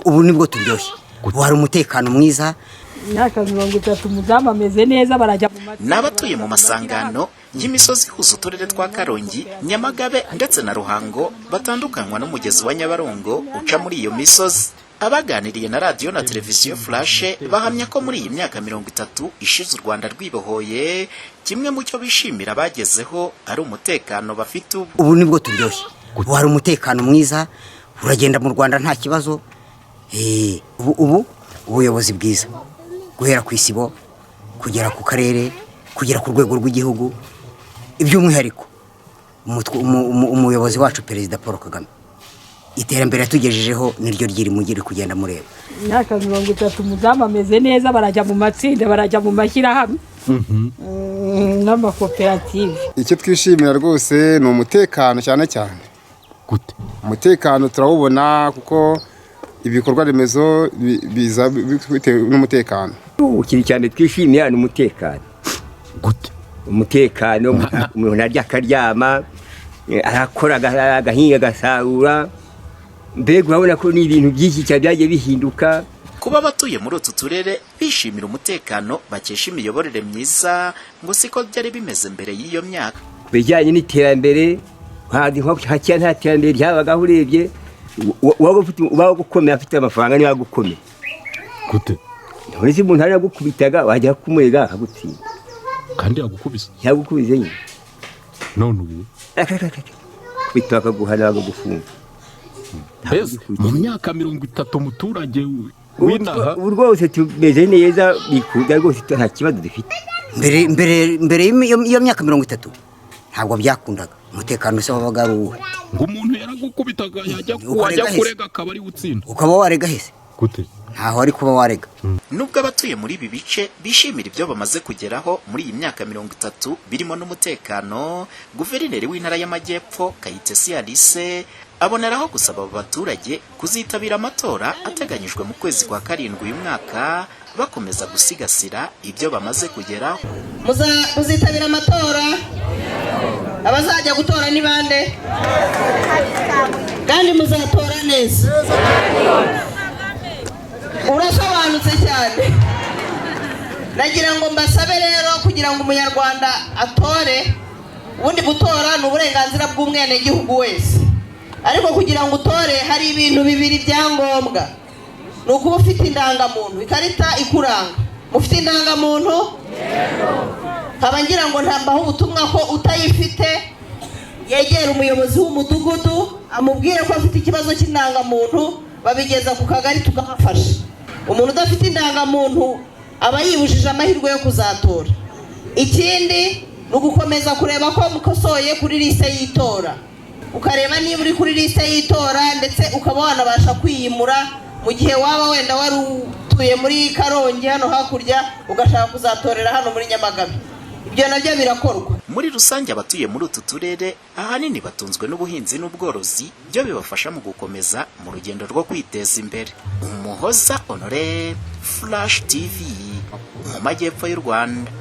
ubu nibwo turyoshye, wari umutekano mwiza. Imyaka 30 umudamu ameze neza barajya mu matsinda. N'abatuye mu masangano y'imisozi ihuza uturere twa Karongi, Nyamagabe ndetse na Ruhango batandukanywa n'umugezi wa Nyabarongo uca muri iyo misozi. Abaganiriye na radio na televiziyo Flash bahamya ko muri iyi myaka 30 ishize u Rwanda rwibohoye, kimwe mu cyo bishimira bagezeho ari umutekano bafite ubu. Ubu nibwo turyoshye, wari umutekano mwiza, uragenda mu Rwanda nta kibazo. Ubu ubuyobozi bwiza guhera ku isibo kugera ku karere kugera ku rwego rw'igihugu, iby'umwihariko umuyobozi wacu Perezida Paul Kagame, iterambere yatugejejeho niryo ryiri mugire kugenda mureba. Imyaka 30 umudamu ameze neza barajya mu matsinda, barajya mu mashyirahamwe n'amakoperative. Icyo twishimira rwose ni umutekano cyane cyane. Gute? Umutekano turawubona kuko ibikorwa remezo biza bitewe n'umutekano. Ukiri cyane twishimiye ni umutekano. Gute? Umutekano umuntu arya akaryama, arakora agahinga gasarura. Mbega urabona ko ni ibintu byinshi cyane byagiye bihinduka. Kuba batuye muri utu turere bishimira umutekano bakesha imiyoborere myiza ngo siko byari bimeze mbere y'iyo myaka. Bijyanye n'iterambere hadi hakiya nta terambere ryabagaho urebye, waba gukomeye afite amafaranga niba gukomeye. Gute? Uretse umuntu ari gukubitaga wajya kumurega akagutsinda. Kandi yagukubise? Yagukubize nyine. None ubu kubita akaguhana bagagufunga. Mu myaka 30 umuturage w'inaha rwose tumeze neza, bikuda rwose nta kibazo dufite. Mbere y'iyo myaka 30 ntabwo byakundaga, umutekano se wabaga ari uwo. Ngo umuntu yaragukubitaga yajya kurega akaba ari utsinda. Ukaba warega hese? Gute? Ntaho ari kuba warega. Nubwo abatuye muri ibi bice bishimira ibyo bamaze kugeraho muri iyi myaka 30 birimo n'umutekano, Guverineri w'Intara y'Amajyepfo Kayitesi Alice aboneraho gusaba abo baturage kuzitabira amatora ateganyijwe mu kwezi kwa 7 uyu mwaka, bakomeza gusigasira ibyo bamaze kugeraho. Muzitabira amatora, abazajya gutora ni bande? Kandi muzatora neza. Urasobanutse cyane. Nagira ngo mbasabe rero kugira ngo umunyarwanda atore, ubundi gutora ni uburenganzira bw'umwene gihugu wese. Ariko kugira ngo utore hari ibintu bibiri byangombwa. Nuko ufite indangamuntu, ikarita ikuranga. Mufite indangamuntu? Haba ngira ngo ntambaho ubutumwa ko utayifite yegera umuyobozi w'umudugudu amubwire ko afite ikibazo cy'indangamuntu, babigeza ku kagari tukafasha. Umuntu udafite indangamuntu aba yibujije amahirwe yo kuzatora. Ikindi ni ugukomeza kureba ko mukosoye kuri liste y'itora, ukareba niba uri kuri liste y'itora ndetse ukaba wanabasha kwiyimura mu gihe waba wenda wari utuye muri Karongi hano hakurya ugashaka kuzatorera hano muri Nyamagabe. Ibyo nabyo birakorwa. Muri rusange abatuye muri utu turere ahanini batunzwe n'ubuhinzi n'ubworozi, byo bibafasha mu gukomeza mu rugendo rwo kwiteza imbere. Umuhoza Honore, Flash TV, mu Majyepfo y'u Rwanda.